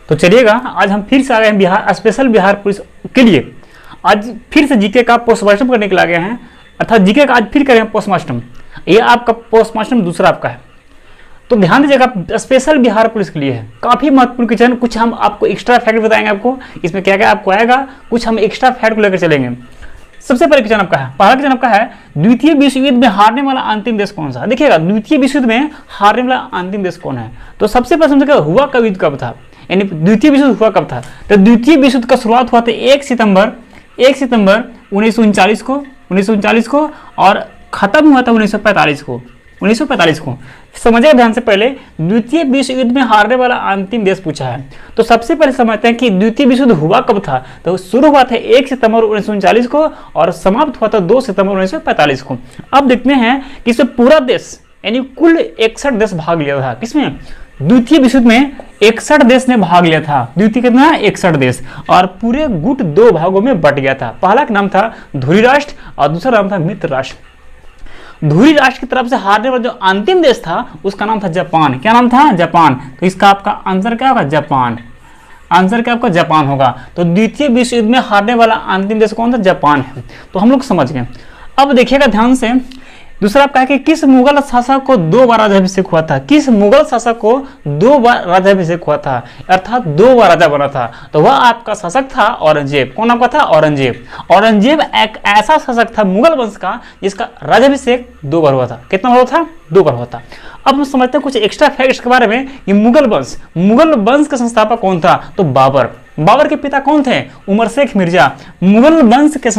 तो चलिएगा, आज हम फिर से आ गए हैं बिहार स्पेशल बिहार पुलिस के लिए। आज फिर से जीके का पोस्टमार्टम करने के लिए आ गए हैं, अर्थात जीके का आज फिर करें पोस्टमार्टम। ये आपका पोस्टमार्टम दूसरा आपका है, तो ध्यान दीजिएगा, स्पेशल बिहार पुलिस के लिए है, काफी महत्वपूर्ण क्वेश्चन। कुछ हम आपको एक्स्ट्रा फैक्ट बताएंगे, आपको इसमें क्या क्या आपको आएगा, कुछ हम एक्स्ट्रा फैक्ट को लेकर चलेंगे। सबसे पहले क्वेश्चन आपका है, पहला क्वेश्चन आपका है, द्वितीय विश्व युद्ध में हारने वाला अंतिम देश कौन सा? देखिएगा, द्वितीय विश्व युद्ध में हारने वाला अंतिम देश कौन है? तो सबसे पहले समझिएगा, हुआ कब युद्ध कब था, यानी द्वितीय विश्व युद्ध हुआ कब था? तो द्वितीय विश्व युद्ध का शुरुआत हुआ था 1 सितंबर 1939 को और खत्म हुआ था 1945 को। समझिए ध्यान से, पहले द्वितीय विश्व युद्ध में हारने वाला अंतिम देश पूछा है। तो सबसे पहले समझते हैं कि द्वितीय विश्व युद्ध हुआ कब था। तो शुरू हुआ था 1 सितंबर 1939 को और समाप्त हुआ था 2 सितंबर 1945 को। अब देखते हैं कि इसमें पूरा देश यानी कुल 61 देश भाग लिया था। किसमें? द्वितीय विश्व युद्ध में 61 देश ने भाग लिया था। द्वितीय कितना? 61 देश, और पूरे गुट 2 भागों में बट गया था। पहला का नाम था धुरी राष्ट्र और दूसरा नाम था मित्र राष्ट्र। धुरी राष्ट्र की तरफ से हारने वाला जो अंतिम देश था उसका नाम था जापान। क्या नाम था? जापान। तो इसका आपका आंसर क्या होगा? जापान। आंसर क्या आपका? जापान होगा। तो द्वितीय विश्व युद्ध में हारने वाला अंतिम देश कौन था? जापान है। तो हम लोग समझ गए। अब देखिएगा ध्यान से, दूसरा आपका है कि किस मुगल शासक को 2 बार राज्याभिषेक हुआ था? किस मुगल शासक को 2 बार राज्याभिषेक हुआ था, अर्थात 2 बार राजा बना था? तो वह आपका शासक था औरंगजेब। कौन आपका था? औरंगजेब। औरंगजेब एक ऐसा शासक था मुगल वंश का जिसका राज्याभिषेक 2 बार हुआ था। कितना हुआ था? 2 बार हुआ था। अब हम समझते हैं कुछ एक्स्ट्रा फैक्ट्स के बारे में। ये मुगल वंश का संस्थापक कौन था? तो बाबर। बाबर के पिता कौन थे? उमर शेख मिर्जा। मुगल वंश के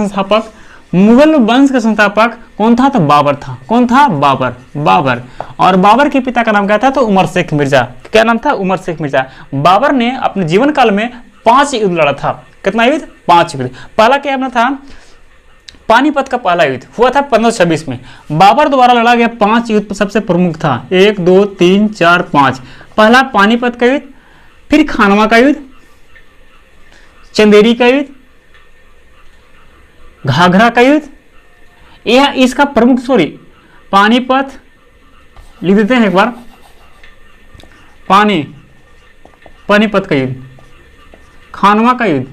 संस्थापक कौन था? तो बाबर था। कौन था? बाबर। और बाबर के पिता का नाम क्या था? तो उमर शेख मिर्जा। क्या नाम था? उमर शेख मिर्जा। बाबर ने अपने जीवन काल में 5 युद्ध लड़ा था। कितना युद्ध? 5 युद्ध। पहला क्या नाम था? पानीपत का पहला युद्ध हुआ था 1526 में। बाबर द्वारा लड़ा गया 5 युद्ध सबसे प्रमुख था, 1 2 3 4 5। पहला पानीपत का युद्ध, फिर खानवा का युद्ध, चंदेरी का युद्ध, घाघरा का युद्ध। यह इसका प्रमुख पानीपत लिख देते हैं एक बार। पानीपत का युद्ध, खानवा का युद्ध,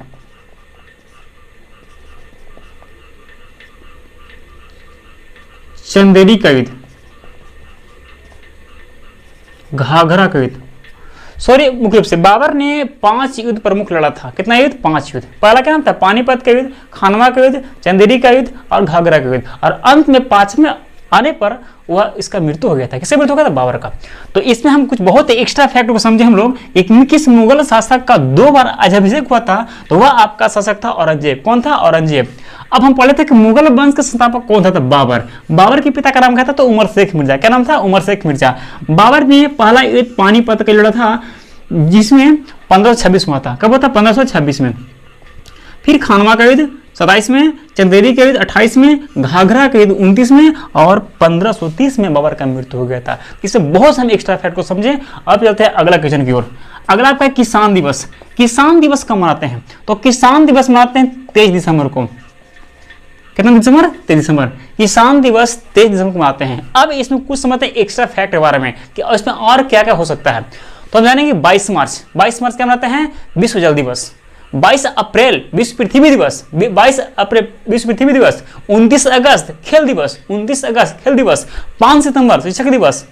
चंदेरी का युद्ध, घाघरा का युद्ध। मुख्य रूप से बाबर ने 5 युद्ध प्रमुख लड़ा था। कितना युद्ध? 5 युद्ध। पहला क्या नाम था? पानीपत का युद्ध, खानवा का युद्ध, चंदेरी का युद्ध और घाघरा का युद्ध। और अंत में 5वें आने पर वह इसका मृत्यु हो गया था। किससे मृत्यु हो गया था? बाबर का। तो इसमें हम कुछ बहुत एक्स्ट्रा फैक्ट को समझे हम लोग। किस मुगल शासक का 2 बार राज्याभिषेक हुआ था? तो वह आपका शासक था औरंगजेब। कौन था? औरंगजेब। अब हम पढ़े थे कि मुगल वंश का संस्थापक कौन था? तो बाबर। बाबर के पिता का नाम क्या था? तो उमर शेख मिर्जा। क्या नाम था? उमर शेख मिर्जा। बाबर ने पहला युद्ध पानीपत का लड़ा था जिसमें 1526 हुआ था। कब हुआ था? 1526 में। फिर खानवा का युद्ध 27 में, चंदेरी का युद्ध 28 में, घाघरा का युद्ध 29 में और 1530 में बाबर का मृत्यु हो गया था। इससे बहुत हम एक्स्ट्रा फैक्ट को समझे। अब चलते हैं अगला क्वेश्चन की ओर। अगला आपका किसान दिवस। किसान दिवस कब मनाते हैं? तो किसान दिवस मनाते हैं 23 दिसंबर को। कितना दिसंबर? 23 दिसंबर। किसान दिवस 23 दिसंबर को मनाते हैं। अब इसमें कुछ समझते हैं एक्स्ट्रा फैक्ट के बारे में कि इसमें और क्या क्या हो सकता है। तो हम जानेंगे 22 मार्च क्या मनाते हैं? विश्व जल दिवस। 22 अप्रैल विश्व पृथ्वी दिवस। 22 अप्रैल विश्व पृथ्वी दिवस। 29 अगस्त खेल दिवस। 5 सितंबर शिक्षक दिवस।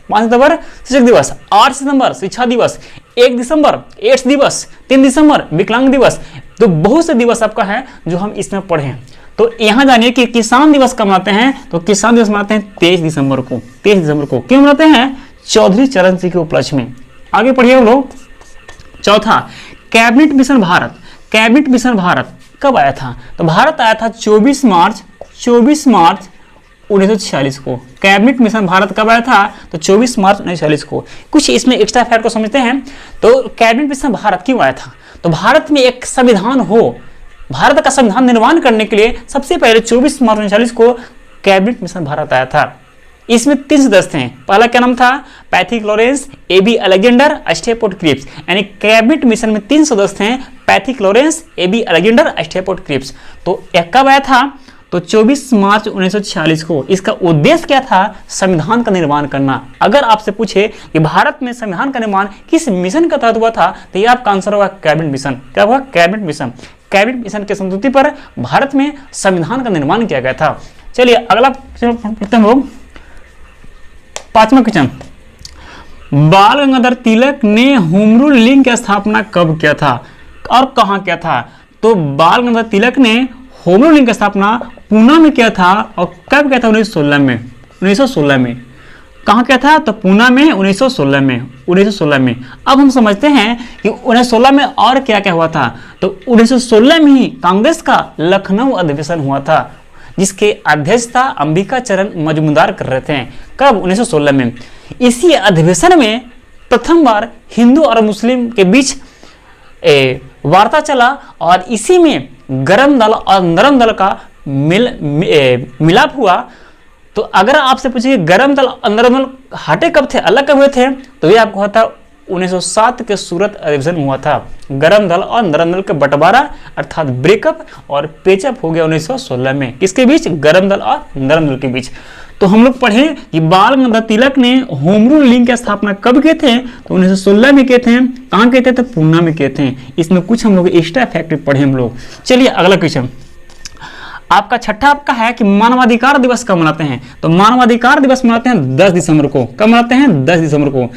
8 सितंबर शिक्षा दिवस। 1 दिसंबर एड्स दिवस। 3 दिसंबर विकलांग दिवस। तो बहुत से दिवस आपका है जो हम इसमें पढ़े हैं। तो यहां जानिए कि किसान दिवस कब मनाते हैं? तो किसान दिवस मनाते हैं 23 दिसंबर को। 23 दिसंबर को क्यों मनाते हैं? चौधरी चरण सिंह के उपलक्ष्य में। आगे पढ़िए हम लोग। चौथा, cabinet mission Bharat. Cabinet mission Bharat कब आया था? तो भारत आया था 24 मार्च 1946 को। कैबिनेट मिशन भारत कब आया था? तो 24 मार्च 1946 को। कुछ इसमें एक्स्ट्रा फैक्ट को समझते हैं। तो कैबिनेट मिशन भारत क्यों आया था? तो भारत में एक संविधान हो, भारत का संविधान निर्माण करने के लिए सबसे पहले 24 मार्च 1946 को कैबिनेट मिशन भारत आया था। इसमें 3 सदस्य हैं। पहला क्या नाम था? Pethick Lawrence, AB Alexander, Stafford Cripps. यानी कैबिनेट मिशन में 3 सदस्य हैं, Pethick Lawrence, AB Alexander, Stafford Cripps. तो यह कब आया था? तो 24 मार्च 1946 को इसका उद्देश्य क्या था? संविधान का निर्माण करना। अगर आपसे पूछे कि भारत में संविधान का निर्माण किस मिशन का तहत हुआ था, तो ये आपका आंसर होगा कैबिनेट मिशन। क्या हुआ? Cabinet mission. कैबिनेट मिशन के समझौते पर भारत में संविधान का निर्माण किया गया था। चलिए अगला पढ़ते हैं लोग, 5वां क्वेश्चन, बाल गंगाधर तिलक ने होम रूल लीग की स्थापना कब किया था और कहां किया था? तो बाल गंगाधर तिलक ने होम रूल लीग की स्थापना पूना में किया था और कब किया था? 1916 में। 1916 में। कहां किया था? तो पूना में 1916 में। 1916 में। अब हम समझते हैं कि 1916 में और क्या क्या हुआ था। तो 1916 में ही कांग्रेस का लखनऊ अधिवेशन हुआ था, जिसके अध्यक्षता अंबिका चरण मजूमदार कर रहे थे। कब? 1916 में। इसी अधिवेशन में प्रथम बार हिंदू और मुस्लिम के बीच वार्ता चला और इसी में गरम दल और नरम दल का मिलाप हुआ। तो अगर आपसे पूछे गरम दल और नरम दल हटे कब थे, अलग कब हुए थे, तो ये आपको होता 1907 के सूरत अधिवेशन हुआ था। गरम दल और नरम दल का बंटवारा अर्थात ब्रेकअप और पेचअप हो गया 1916 में। किसके बीच? गरम दल और नरम दल के बीच। तो हम लोग पढ़े कि बाल गंगाधर तिलक ने होम रूल लीग की स्थापना कब किए थे? तो 1916 में किए थे। कहाँ किए थे? तो पूना में किए थे। इसमें कुछ हम लोग एक्स्ट्रा फैक्ट पढ़े हम लोग। चलिए अगला क्वेश्चन आपका छठा आपका है कि मानवाधिकार दिवस कब मनाते हैं? तो मानवाधिकार दिवस मनाते हैं 10 दिसंबर को। कब मनाते हैं? 10 दिसंबर को।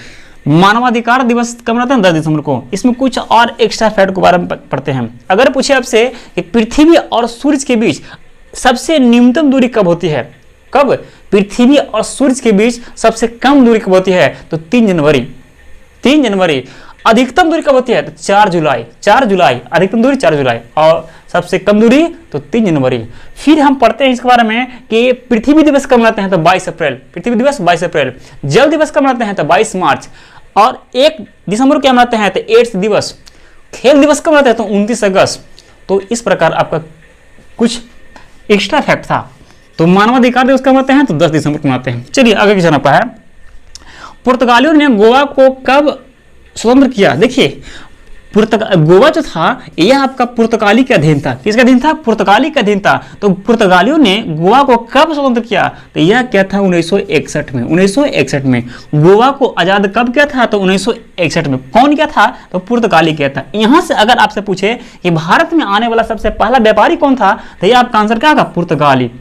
मानवाधिकार दिवस कब मनाते हैं? 10 दिसंबर को। इसमें कुछ और एक्स्ट्रा फैक्ट के बारे में पढ़ते हैं। अगर पूछे आपसे कि पृथ्वी और सूर्य के बीच सबसे न्यूनतम दूरी कब होती है? कब? पृथ्वी और सूर्य के बीच सबसे कम दूरी कब होती है? तो 3 जनवरी। 3 जनवरी। अधिकतम दूरी कब होती है? तो 4 जुलाई। 4 जुलाई अधिकतम दूरी 4 जुलाई और सबसे कम दूरी तो 3 जनवरी। फिर हम पढ़ते हैं इसके बारे में कि पृथ्वी दिवस कब मनाते हैं? तो 22 अप्रैल। पृथ्वी दिवस 22 अप्रैल। जल दिवस कब मनाते हैं? तो 22 मार्च। और 1 दिसंबर क्या मनाते हैं? तो एड्स दिवस। खेल दिवस कब मनाते हैं? तो 29 अगस्त। तो इस प्रकार आपका कुछ एक्स्ट्रा फैक्ट था। तो मानवाधिकार दिवस कब मनाते हैं? तो 10 दिसंबर को मनाते हैं। चलिए आगे क्वेश्चन आपका है, पुर्तगालियों ने गोवा को कब स्वतंत्र किया? देखिए गोवा जो था यह आपका पुर्तगाली के अधीन था। किसका अधीन था? पुर्तगाली का अधीन था। तो पुर्तगालियों ने गोवा को कब स्वतंत्र किया? तो यह क्या था? 1961 में। 1961 में। गोवा को आजाद कब किया था? तो 1961 में। कौन किया था? तो पुर्तगाली किया था। यहां से अगर आपसे पूछे कि भारत में आने वाला सबसे पहला व्यापारी कौन था, तो यह आपका आंसर क्या होगा? पुर्तगाली।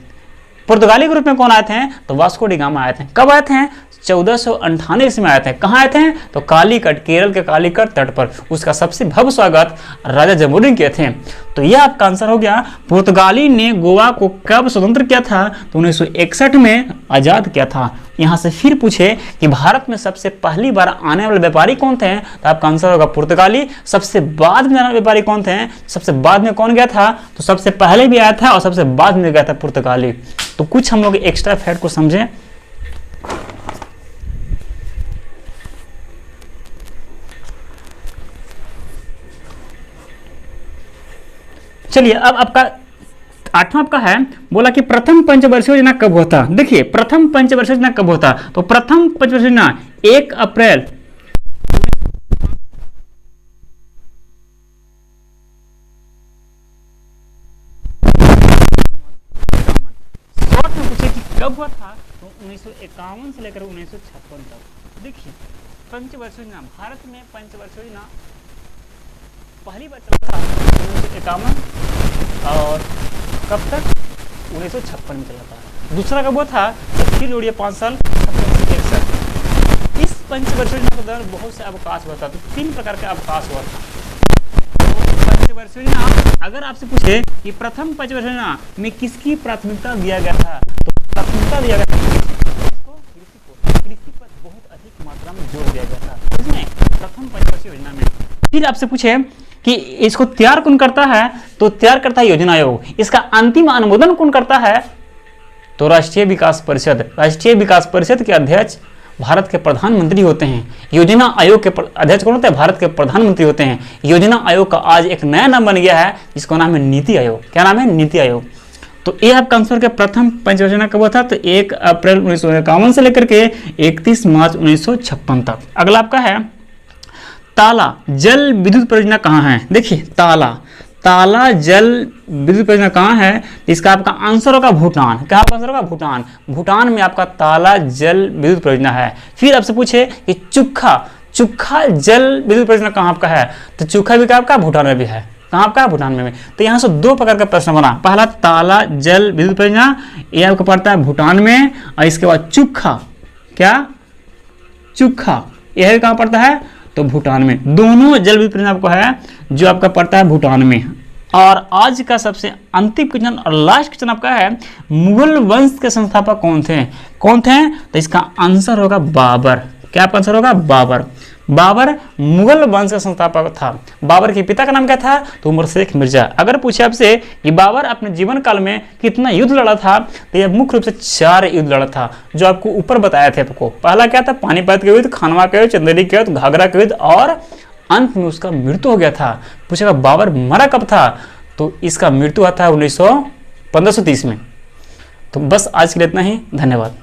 पुर्तगाली ग्रुप में कौन आए थे? तो वास्को डी गामा आए थे। कब आए थे? 1498 ईस्वी में आए थे। कहाँ आए थे? तो कालीकट, केरल के कालीकट तट पर। उसका सबसे भव्य स्वागत राजा जमोरिन किए थे। तो यह आपका आंसर हो गया। पुर्तगाली ने गोवा को कब स्वतंत्र किया था? तो 1961 में आजाद किया था। यहाँ से फिर पूछे कि भारत में सबसे पहली बार आने वाले व्यापारी कौन थे, तो आपका आंसर होगा पुर्तगाली। सबसे बाद में आने वाले व्यापारी कौन थे? सबसे बाद में कौन गया था? तो सबसे पहले भी आया था और सबसे बाद में गया था पुर्तगाली। तो कुछ हम लोग एक्स्ट्रा फैक्ट को समझें। चलिए अब आपका 8वां आपका है, बोला कि प्रथम पंचवर्षीय योजना कब होता? देखिए प्रथम पंचवर्षीय योजना कब होता? तो प्रथम पंचवर्षीय योजना 1 अप्रैल कब हुआ था? तो 1951 से लेकर 1956 तक। देखिए पंचवर्षीय योजना, भारत में पंचवर्षीय योजना पहली बार चला था 1951 और कब तक? 1956 में चला था। दूसरा कब हुआ था? तो फिर जोड़िए 5 साल 1961। इस पंचवर्षीय योजना के दौरान बहुत से अवकाश हुआ था। तो 3 प्रकार का अवकाश हुआ था। तो पंचवर्षीय योजना अगर आपसे पूछे कि प्रथम पंचवर्षीय योजना में किसकी प्राथमिकता दिया गया था, तो प्राथमिकता दिया गया था इसको कृषि पर बहुत अधिक मात्रा में जोर दिया गया था। इसमें प्रथम पंचवर्षीय योजना में। फिर आपसे पूछे कि इसको तैयार कौन करता है, तो तैयार करता है योजना आयोग। इसका अंतिम अनुमोदन कौन करता है? तो राष्ट्रीय विकास परिषद। राष्ट्रीय विकास परिषद के अध्यक्ष भारत के प्रधानमंत्री होते हैं। योजना आयोग के अध्यक्ष कौन होते हैं? भारत के प्रधानमंत्री होते हैं। योजना आयोग का आज एक नया नाम बन गया है जिसका नाम है नीति आयोग। क्या नाम है? नीति आयोग। तो ये आपका आंसर के प्रथम पंचवर्षीय योजना कब हुआ था? तो 1 अप्रैल 1951 से लेकर के 31 मार्च 1956 तक। अगला आपका है ताला जल विद्युत परियोजना कहाँ है? देखिए ताला ताला जल विद्युत परियोजना कहाँ है, तो इसका आपका आंसर होगा भूटान। क्या आपका आंसर होगा भूटान। भूटान में आपका ताला जल विद्युत परियोजना है। फिर आपसे पूछे कि चुखा जल विद्युत परियोजना कहाँ आपका है, तो चुखा भी आपका भूटान में भी है। कहाँ आपका भूटान में। तो यहाँ से दो प्रकार का प्रश्न बना, पहला ताला जल विद्युत परियोजना ये आपको पड़ता है भूटान में, और इसके बाद चुखा यह कहाँ पड़ता है, तो भूटान में। दोनों जल विद्युत परियोजना आपको है जो आपका पड़ता है भूटान में। और आज का सबसे अंतिम क्वेश्चन और लास्ट क्वेश्चन आपका है, मुगल वंश के संस्थापक कौन थे, तो इसका आंसर होगा बाबर। क्या आपका आंसर होगा बाबर। बाबर मुगल वंश का संस्थापक था। बाबर के पिता का नाम क्या था, तो उमर शेख मिर्जा। अगर पूछे आपसे कि बाबर अपने जीवन काल में कितना युद्ध लड़ा था, तो यह मुख्य रूप से 4 युद्ध लड़ा था, जो आपको ऊपर बताया थे आपको। पहला क्या था, पानीपत के युद्ध, खानवा के युद्ध, चंदेरी के युद्ध, घाघरा के युद्ध, और अंत में उसका मृत्यु हो गया था। पूछेगा बाबर मरा कब था, तो इसका मृत्यु हुआ था 1530 में। तो बस आज के लिए इतना ही, धन्यवाद।